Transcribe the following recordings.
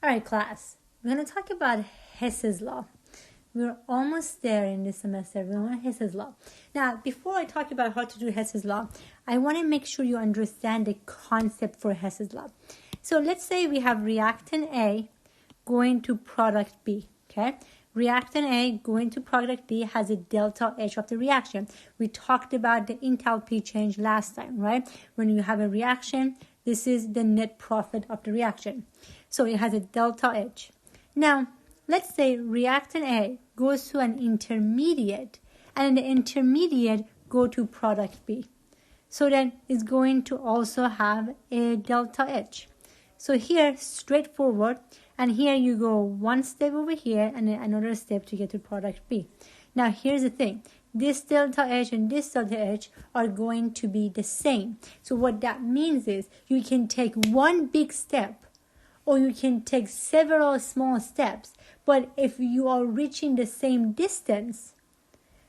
All right, class. We're going to talk about Hess's law. We're almost there in this semester. We're on Hess's law. Now, before I talk about how to do Hess's law, I want to make sure you understand the concept for Hess's law. So let's say we have reactant A going to product B, okay? Reactant A going to product B has a delta H of the reaction. We talked about the enthalpy change last time, right? When you have a reaction, this is the net profit of the reaction. So it has a delta H. Now, let's say reactant A goes to an intermediate, and the intermediate go to product B. So then it's going to also have a delta H. So here, straightforward, and here you go one step over here and then another step to get to product B. Now here's the thing. This delta H and this delta H are going to be the same. So what that means is you can take one big step or you can take several small steps. But if you are reaching the same distance,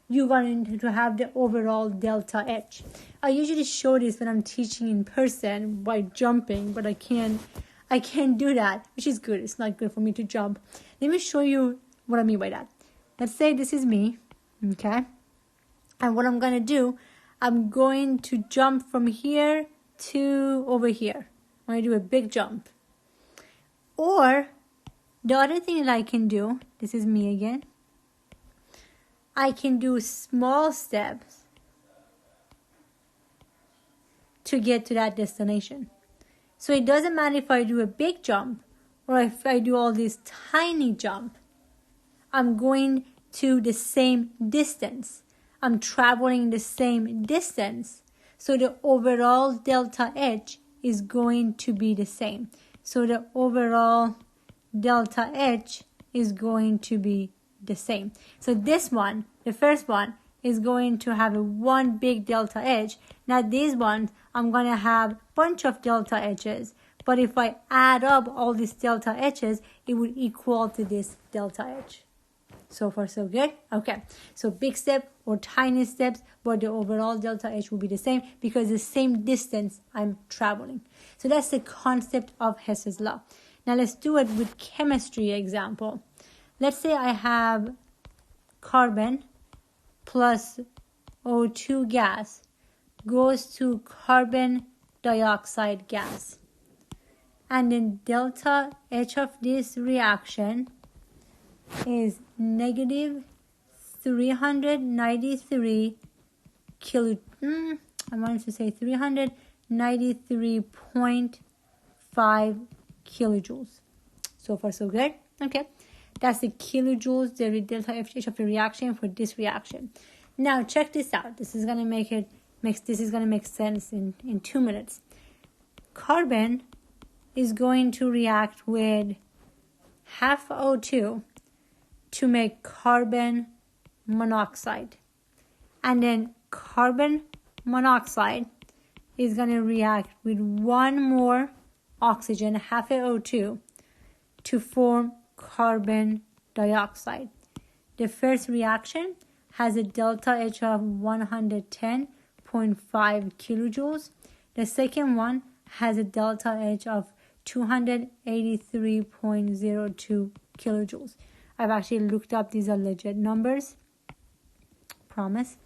you're going to have the overall delta H. I usually show this when I'm teaching in person by jumping, but I can't do that, which is good. It's not good for me to jump. Let me show you what I mean by that. Let's say this is me, okay? And what I'm going to do, I'm going to jump from here to over here. I'm going to do a big jump. Or the other thing that I can do, this is me again, I can do small steps to get to that destination. So it doesn't matter if I do a big jump or if I do all this tiny jump. I'm going to the same distance. I'm traveling the same distance. So the overall delta H is going to be the same. So the overall delta H is going to be the same. So this one, the first one, is going to have a one big delta H. Now these ones, I'm going to have a bunch of delta H's. But if I add up all these delta H's, it would equal to this delta H. So far, so good? Okay. So big step or tiny steps, but the overall delta H will be the same because the same distance I'm traveling. So that's the concept of Hess's law. Now let's do it with chemistry example. Let's say I have carbon plus O2 gas goes to carbon dioxide gas. And then delta H of this reaction is negative 393 393.5 kilojoules. So far so good. Okay. That's the kilojoules, the delta H of the reaction for this reaction. Now check this out. This is gonna make sense in 2 minutes. Carbon is going to react with half O2 to make carbon monoxide. And then carbon monoxide is going to react with one more oxygen, half O2, to form carbon dioxide. The first reaction has a delta H of 110.5 kilojoules. The second one has a delta H of 283.02 kilojoules. I've actually looked up, these are legit numbers. Promise.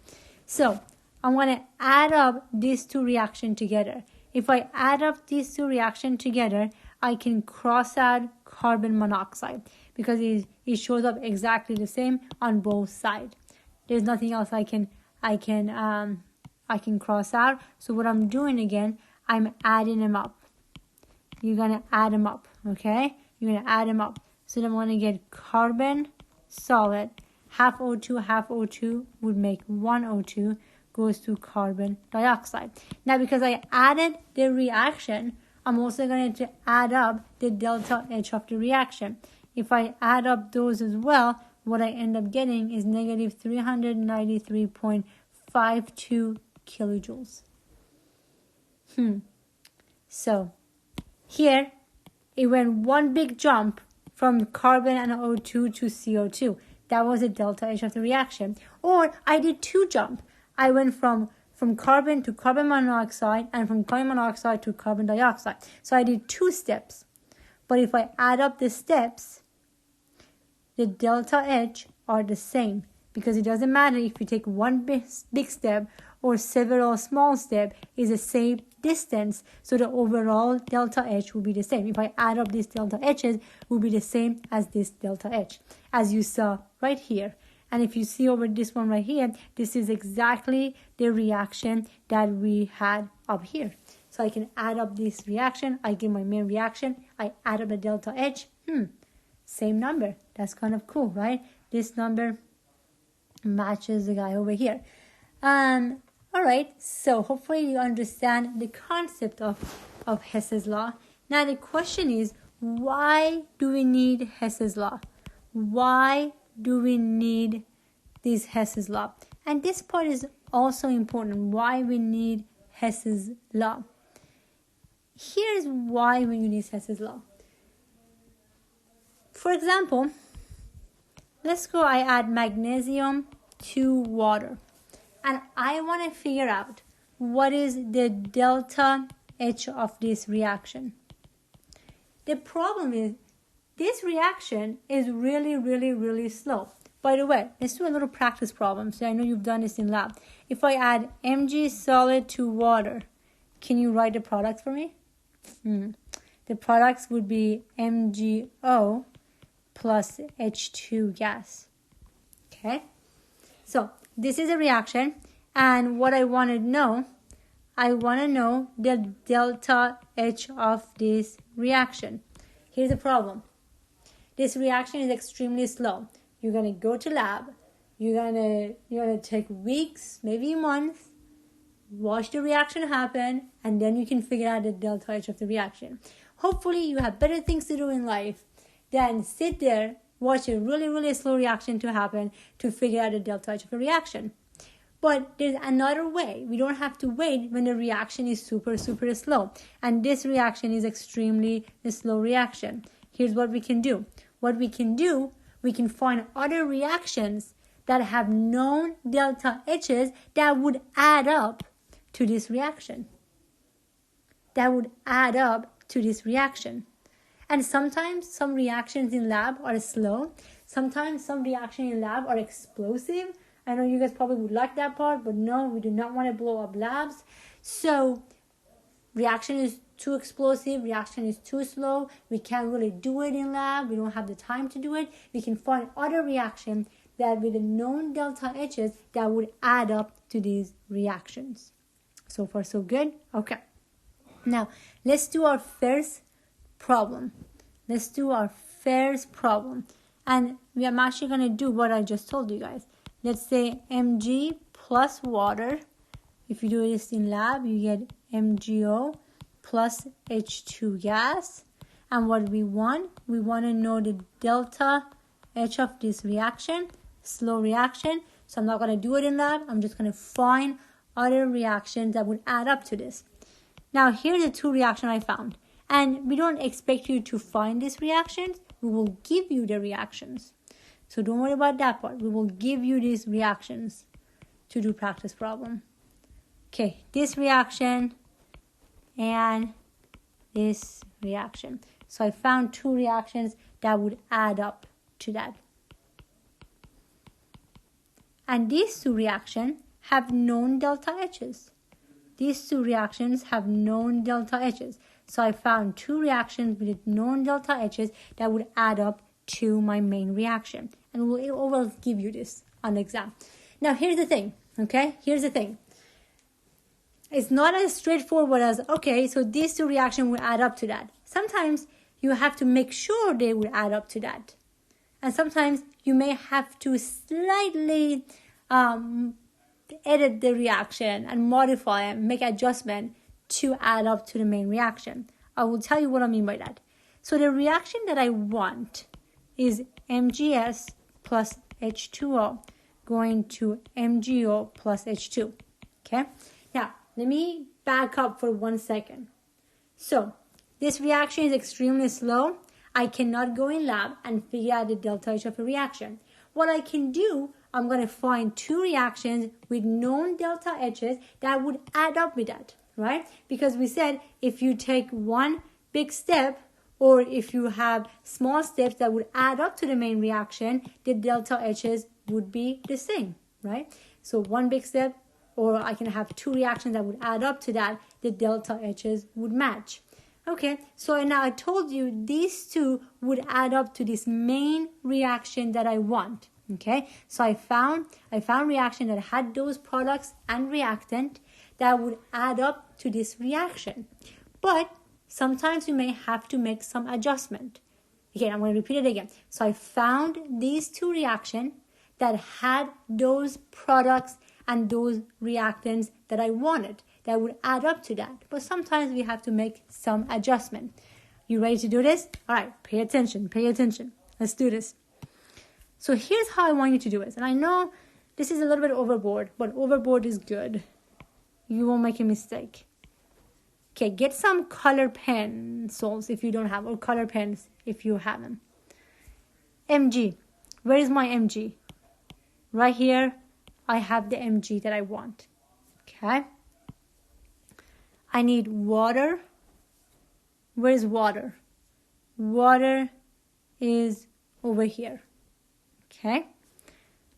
So I'm going to add up these two reactions together. If I add up these two reactions together, I can cross out carbon monoxide because it shows up exactly the same on both sides. There's nothing else I can cross out. So what I'm doing again, I'm adding them up. You're going to add them up, okay? You're going to add them up. So then I'm going to get carbon solid, half O2 would make one O2, goes to carbon dioxide. Now because I added the reaction, I'm also going to add up the delta H of the reaction. If I add up those as well, what I end up getting is negative 393.52 kilojoules. So here it went one big jump from carbon and O2 to CO2. That was the delta H of the reaction. Or I did two jumps. I went from carbon to carbon monoxide and from carbon monoxide to carbon dioxide. So I did two steps. But if I add up the steps, the delta H are the same, because it doesn't matter if you take one big step or several small steps, is the same distance. So the overall delta H will be the same. If I add up these delta H's, will be the same as this delta H, as you saw right here. And if you see over this one right here, this is exactly the reaction that we had up here. So I can add up this reaction. I get my main reaction. I add up the delta H. Same number. That's kind of cool, right? This number matches the guy over here. All right. So hopefully you understand the concept of Hess's law. Now the question is, why do we need Hess's law? Why do we need this Hess's law? And this part is also important. Why we need Hess's law? Here's why we need Hess's law. For example, let's go, I add magnesium to water. And I want to figure out what is the delta H of this reaction. The problem is, this reaction is really, really, really slow. By the way, let's do a little practice problem. So I know you've done this in lab. If I add Mg solid to water, can you write the products for me? The products would be MgO plus H2 gas. Okay? So this is a reaction. And what I want to know the delta H of this reaction. Here's the problem. This reaction is extremely slow. You're going to go to lab. You're gonna take weeks, maybe months, watch the reaction happen, and then you can figure out the delta H of the reaction. Hopefully you have better things to do in life than sit there, watch a really, really slow reaction to happen to figure out the delta H of a reaction. But there's another way. We don't have to wait when the reaction is super, super slow. And this reaction is extremely a slow reaction. Here's what we can do. We can find other reactions that have known delta H's that would add up to this reaction. And sometimes some reactions in lab are slow. Sometimes some reactions in lab are explosive. I know you guys probably would like that part, but no, we do not want to blow up labs. So reaction is too explosive, reaction is too slow. We can't really do it in lab. We don't have the time to do it. We can find other reactions that with the known delta H's that would add up to these reactions. So far, so good? Okay. Now, let's do our first problem. And I'm actually going to do what I just told you guys. Let's say Mg plus water. If you do this in lab, you get MgO plus H2 gas. And what we want to know the delta H of this reaction, slow reaction. So I'm not going to do it in lab. I'm just going to find other reactions that would add up to this. Now, here are the two reactions I found. And we don't expect you to find these reactions. We will give you the reactions. So don't worry about that part. We will give you these reactions to do practice problem. Okay, this reaction and this reaction. So I found two reactions that would add up to that. And these two reactions have known delta H's. So I found two reactions with known delta H's that would add up to my main reaction. And we'll always give you this on the exam. Now, here's the thing, okay? It's not as straightforward as, okay, so these two reactions will add up to that. Sometimes you have to make sure they will add up to that. And sometimes you may have to slightly edit the reaction and modify and make adjustment to add up to the main reaction. I will tell you what I mean by that. So the reaction that I want is MgS plus H2O going to MgO plus H2. Okay? Now, let me back up for 1 second. So, this reaction is extremely slow. I cannot go in lab and figure out the delta H of a reaction. What I can do, I'm going to find two reactions with known delta H's that would add up with that, right? Because we said if you take one big step Or if you have small steps that would add up to the main reaction, the delta H's would be the same, right? So one big step, or I can have two reactions that would add up to that, the delta H's would match. Okay, so now I told you these two would add up to this main reaction that I want. Okay, so I found reaction that had those products and reactant that would add up to this reaction. But sometimes you may have to make some adjustment. Okay, I'm going to repeat it again. So I found these two reactions that had those products and those reactants that I wanted that would add up to that. But sometimes we have to make some adjustment. You ready to do this? All right, pay attention. Let's do this. So here's how I want you to do it. And I know this is a little bit overboard, but overboard is good. You won't make a mistake. Okay, get some color pencils if you don't have, or color pens if you have them. Mg. Where is my Mg? Right here, I have the Mg that I want. Okay. I need water. Where is water? Water is over here. Okay.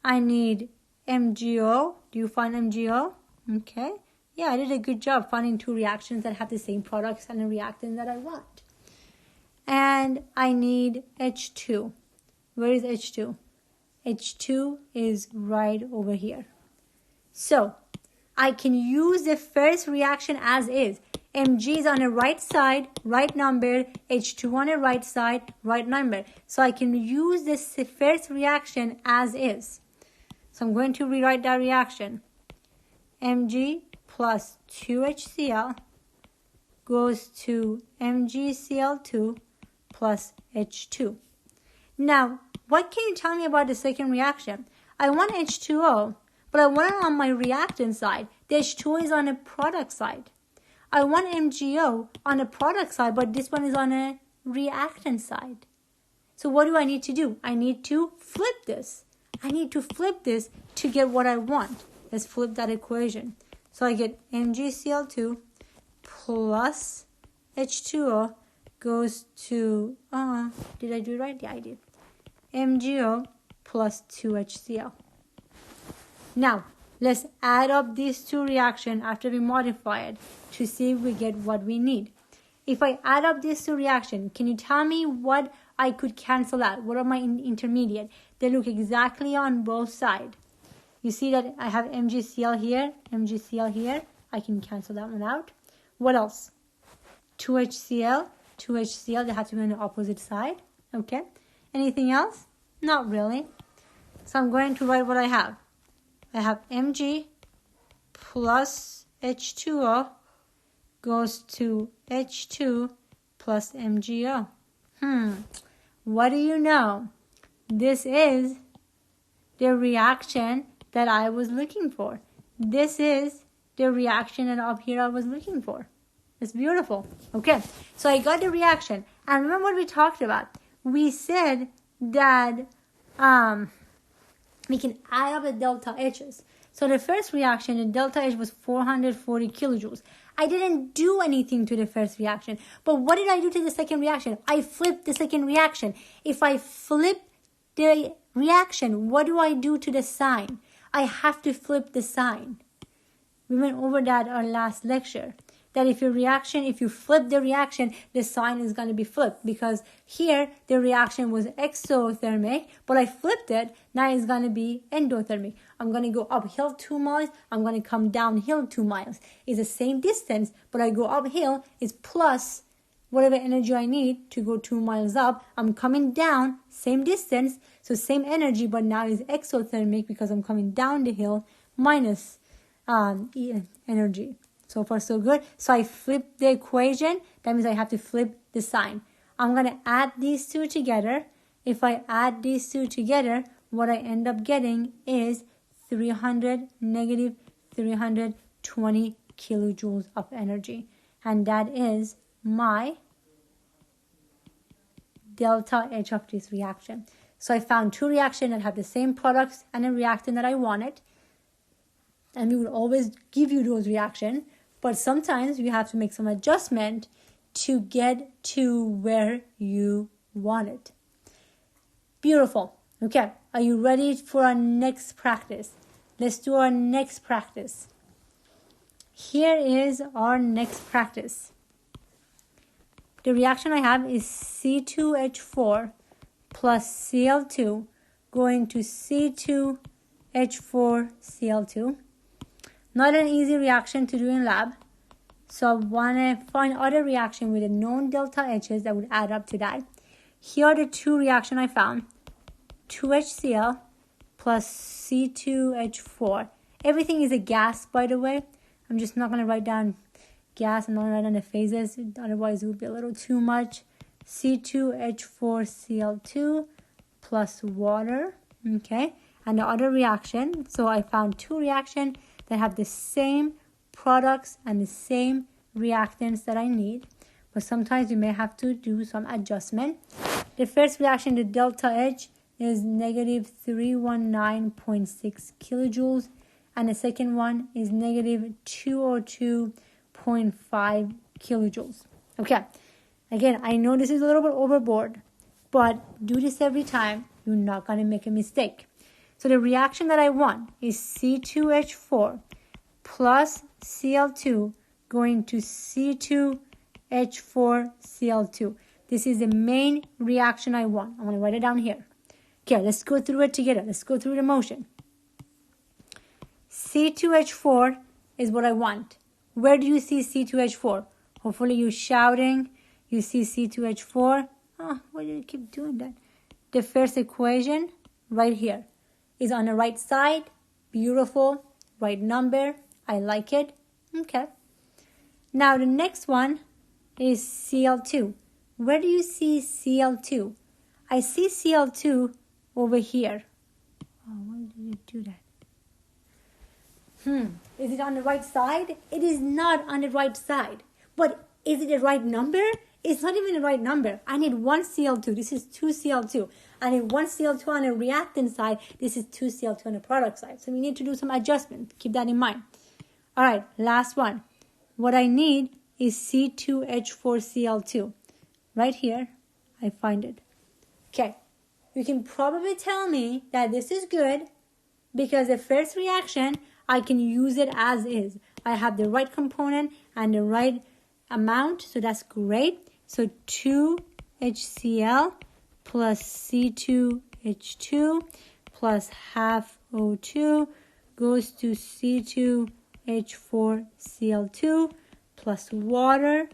I need MgO. Do you find MgO? Okay. Yeah, I did a good job finding two reactions that have the same products and a reactant that I want. And I need H2. Where is H2? H2 is right over here. So I can use the first reaction as is. Mg is on the right side, right number. H2 on the right side, right number. So I can use this first reaction as is. So I'm going to rewrite that reaction. Mg plus 2HCl goes to MgCl2 plus H2. Now, what can you tell me about the second reaction? I want H2O, but I want it on my reactant side. The H2O is on the product side. I want MgO on the product side, but this one is on a reactant side. So what do I need to do? I need to flip this. I need to flip this to get what I want. Let's flip that equation. So I get MgCl2 plus H2O goes to, did I do it right? Yeah, I did. MgO plus 2HCl. Now, let's add up these two reactions after we modify it to see if we get what we need. If I add up these two reactions, can you tell me what I could cancel out? What are my intermediate? They look exactly on both sides. You see that I have MgCl here, MgCl here. I can cancel that one out. What else? 2HCl, they have to be on the opposite side. Okay. Anything else? Not really. So I'm going to write what I have. I have Mg plus H2O goes to H2 plus MgO. What do you know? This is the reaction that I was looking for. This is the reaction that up here I was looking for. It's beautiful. Okay, so I got the reaction. And remember what we talked about? We said that we can add up the delta H's. So the first reaction, the delta H was 440 kilojoules. I didn't do anything to the first reaction. But what did I do to the second reaction? I flipped the second reaction. If I flip the reaction, what do I do to the sign? I have to flip the sign. We went over that our last lecture. That if you flip the reaction, the sign is going to be flipped. Because here, the reaction was exothermic, but I flipped it. Now it's going to be endothermic. I'm going to go uphill 2 miles. I'm going to come downhill 2 miles. It's the same distance, but I go uphill. It's plus whatever energy I need to go 2 miles up. I'm coming down, same distance, so same energy, but now it's exothermic because I'm coming down the hill minus energy. So far, so good. So I flip the equation. That means I have to flip the sign. I'm going to add these two together. If I add these two together, what I end up getting is negative 320 kilojoules of energy. And that is my delta H of this reaction. So I found two reactions that have the same products and a reactant that I wanted. And we will always give you those reactions. But sometimes we have to make some adjustment to get to where you want it. Beautiful. Okay, are you ready for our next practice? Let's do our next practice. Here is our next practice. The reaction I have is C2H4 plus Cl2 going to C2H4Cl2. Not an easy reaction to do in lab. So I want to find other reaction with the known delta H's that would add up to that. Here are the two reactions I found. 2HCl plus C2H4. Everything is a gas, by the way. I'm just not going to write down gas. I'm not going to write down the phases. Otherwise, it would be a little too much. C2H4Cl2 plus water. Okay. And the other reaction. So I found two reactions that have the same products and the same reactants that I need. But sometimes you may have to do some adjustment. The first reaction, the delta H, is negative 319.6 kilojoules. And the second one is negative 202.5 kilojoules. Okay. Again, I know this is a little bit overboard, but do this every time. You're not going to make a mistake. So the reaction that I want is C2H4 plus Cl2 going to C2H4Cl2. This is the main reaction I want. I'm going to write it down here. Okay, let's go through it together. Let's go through the motion. C2H4 is what I want. Where do you see C2H4? Hopefully you're shouting. You see C2H4. Oh, why do you keep doing that? The first equation right here is on the right side. Beautiful. Right number. I like it. Okay. Now the next one is Cl2. Where do you see Cl2? I see Cl2 over here. Oh, why did you do that? Is it on the right side? It is not on the right side. But is it the right number? It's not even the right number. I need one Cl2. This is 2 Cl2. I need one Cl2 on the reactant side. This is 2 Cl2 on the product side. So we need to do some adjustment. Keep that in mind. All right, last one. What I need is C2H4Cl2. Right here, I find it. Okay, you can probably tell me that this is good because the first reaction, I can use it as is. I have the right component and the right amount, so that's great. So 2HCl plus C2H2 plus half O2 goes to C2H4Cl2 plus water.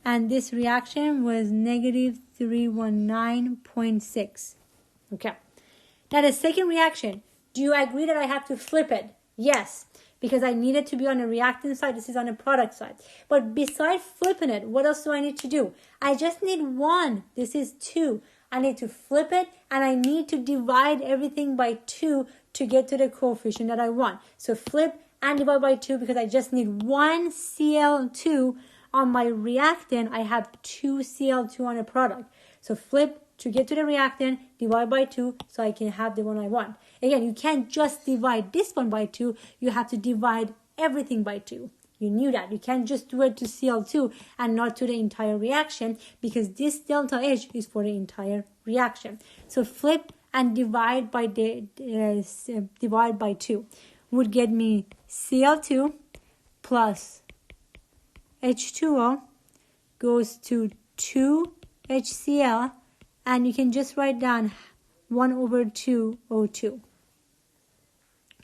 And this reaction was negative 319.6. Okay. Now the second reaction, do you agree that I have to flip it? Yes, because I need it to be on the reactant side. This is on the product side. But besides flipping it, what else do I need to do? I just need one. This is 2. I need to flip it, and I need to divide everything by 2 to get to the coefficient that I want. So flip and divide by 2 because I just need one Cl2 on my reactant. I have 2 Cl2 on a product. So flip to get to the reactant, divide by 2 so I can have the one I want. Again, you can't just divide this one by 2. You have to divide everything by 2. You knew that. You can't just do it to Cl2 and not to the entire reaction because this delta H is for the entire reaction. So flip and divide by divide by 2 would get me Cl2 plus H2O goes to 2HCl, and you can just write down 1 over 2 O2.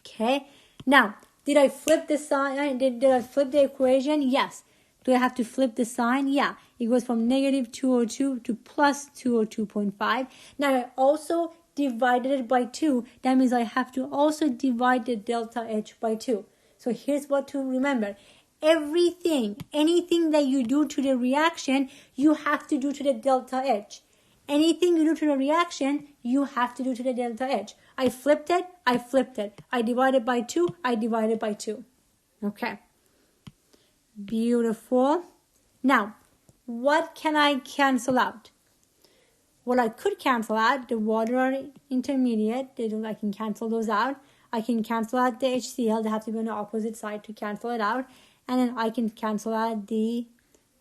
Okay, now did I flip the sign? Did I flip the equation? Yes. Do I have to flip the sign? Yeah. It goes from negative 202 to plus 202.5. Now I also divided it by 2. That means I have to also divide the delta H by 2. So here's what to remember. Anything that you do to the reaction, you have to do to the delta H. Anything you do to the reaction, you have to do to the delta H. I flipped it. I divided by 2, I divided by 2. Okay. Beautiful. Now, what can I cancel out? Well, I could cancel out the water intermediate. I can cancel those out. I can cancel out the HCl. They have to be on the opposite side to cancel it out. And then I can cancel out the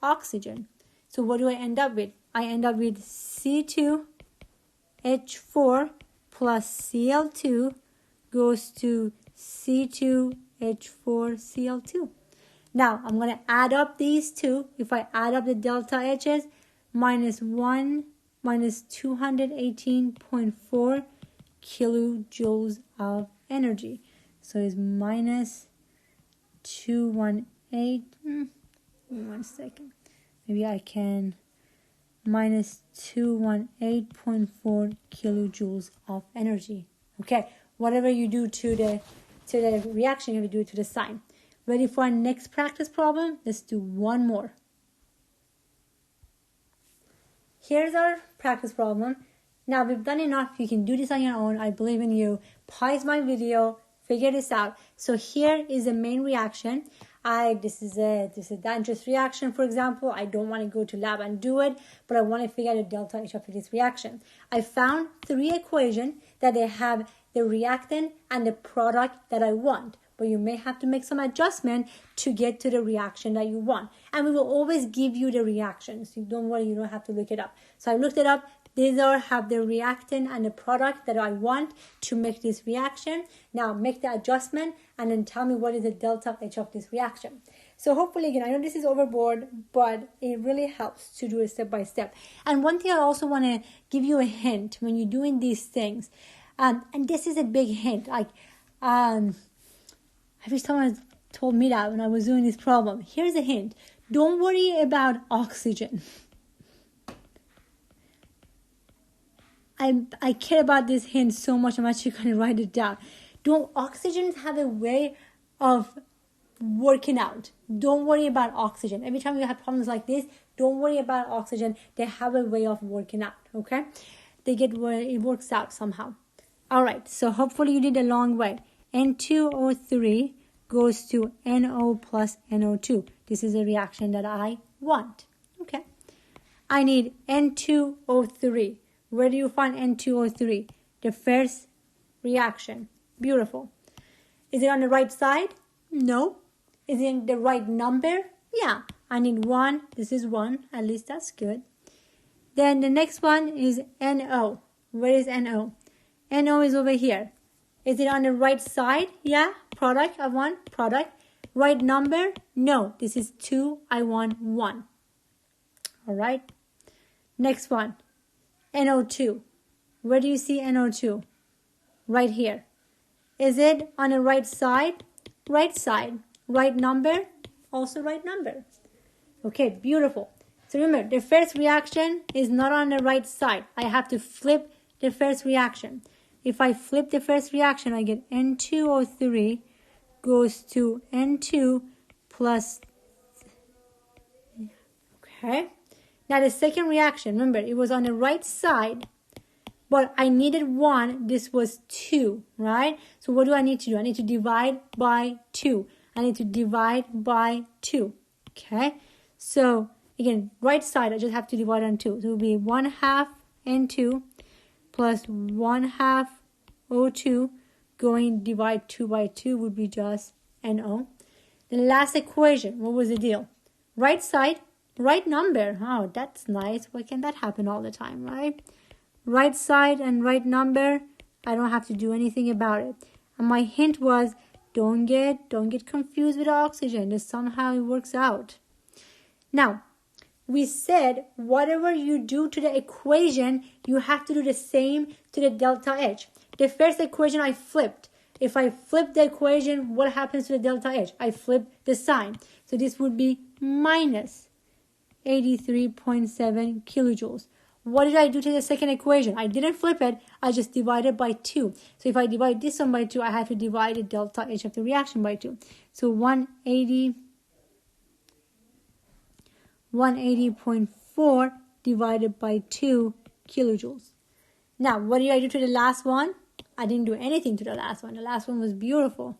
oxygen. So what do I end up with? I end up with C2H4 plus Cl2 goes to C2H4Cl2. Now, I'm going to add up these two. If I add up the delta H's, minus 218.4 kilojoules of energy. So it's minus 218. One second. Maybe I can minus 218.4 kilojoules of energy. Okay, whatever you do to the reaction, you have to do it to the sign. Ready for our next practice problem? Let's do one more. Here's our practice problem. Now we've done enough. You can do this on your own. I believe in you. Pause my video. Figure this out. So here is the main reaction. This is a dangerous reaction, for example. I don't want to go to lab and do it, but I want to figure out the delta H of this reaction. I found 3 equations that they have the reactant and the product that I want. But you may have to make some adjustment to get to the reaction that you want. And we will always give you the reaction. So don't worry, you don't have to look it up. So I looked it up. These have the reactant and the product that I want to make this reaction. Now make the adjustment and then tell me what is the delta H of this reaction. So hopefully, again, I know this is overboard, but it really helps to do it step by step. And one thing I also want to give you a hint when you're doing these things. And this is a big hint. Every someone told me that when I was doing this problem. Here's a hint. Don't worry about oxygen. I care about this hint so much, I'm actually going to write it down. Oxygen have a way of working out. Don't worry about oxygen. Every time you have problems like this, don't worry about oxygen. They have a way of working out, okay? They get where it works out somehow. All right, so hopefully you did a long way. N2O3 goes to NO plus NO2. This is a reaction that I want. Okay. I need N2O3. Where do you find N2O3? The first reaction. Beautiful. Is it on the right side? No. Is it in the right number? Yeah. I need 1. This is 1. At least that's good. Then the next one is NO. Where is NO? NO is over here. Is it on the right side? Yeah. Product, I want product. Right number? No. This is 2. I want 1. All right. Next one. NO2. Where do you see NO2? Right here. Is it on the right side? Right side. Right number? Also right number. Okay, beautiful. So remember, the first reaction is not on the right side. I have to flip the first reaction. If I flip the first reaction, I get N2O3 goes to N2 plus... Okay. Now the second reaction, remember, it was on the right side, but I needed 1. This was 2, right? So what do I need to do? I need to divide by 2. I need to divide by 2. Okay. So again, right side, I just have to divide on 2. So it will be 1/2 N2 plus 1/2 O2 going divide 2 by 2 would be just NO. The last equation, what was the deal? Right side, right number. Oh, that's nice. Why can't that happen all the time, right? Right side and right number. I don't have to do anything about it. And my hint was don't get confused with oxygen. Just somehow it works out. Now, we said whatever you do to the equation, you have to do the same to the delta H. The first equation I flipped. If I flip the equation, what happens to the delta H? I flip the sign. So this would be minus 83.7 kilojoules. What did I do to the second equation? I didn't flip it. I just divided by 2. So if I divide this one by 2, I have to divide the delta H of the reaction by 2. So 180.4 divided by 2 kilojoules. Now, what did I do to the last one? I didn't do anything to the last one. The last one was beautiful.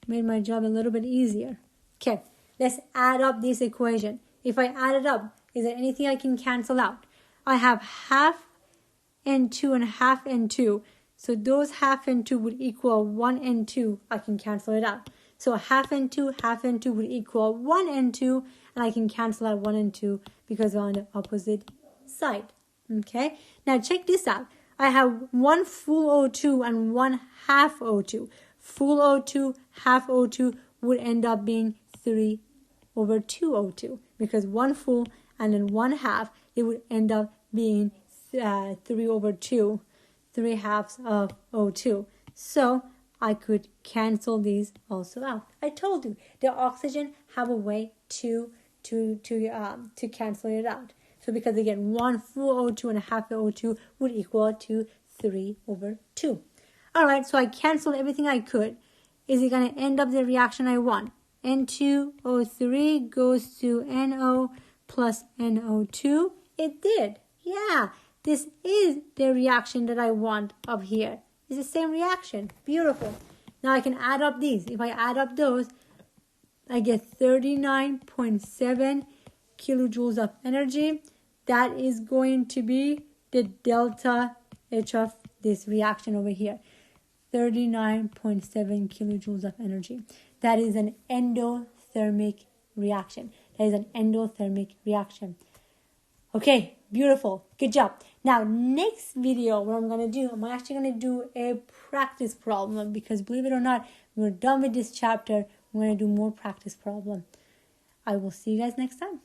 Made my job a little bit easier. Okay, let's add up this equation. If I add it up, is there anything I can cancel out? I have half N2 and half N2. So those half N2 would equal 1 N2. I can cancel it out. So half N2 would equal 1 N2. and I can cancel out 1 and 2 because they're on the opposite side. Okay, now check this out. I have 1 full O2 and 1 half O2. Full O2, half O2 would end up being 3 over 2 O2 because 1 full and then 1 half, it would end up being 3 over 2, 3 halves of O2. So I could cancel these also out. I told you the oxygen have a way to cancel it out. So because again, 1 full O2 and a half O2 would equal to 3 over 2. All right, so I canceled everything I could. Is it going to end up the reaction I want? N2O3 goes to NO plus NO2. It did. Yeah, this is the reaction that I want up here. It's the same reaction. Beautiful. Now I can add up these. If I add up those, I get 39.7 kilojoules of energy. That is going to be the delta H of this reaction over here. 39.7 kilojoules of energy. That is an endothermic reaction. Okay, beautiful. Good job. Now, next video, what I'm going to do, I'm actually going to do a practice problem because believe it or not, we're done with this chapter. We're going to do more practice problem. I will see you guys next time.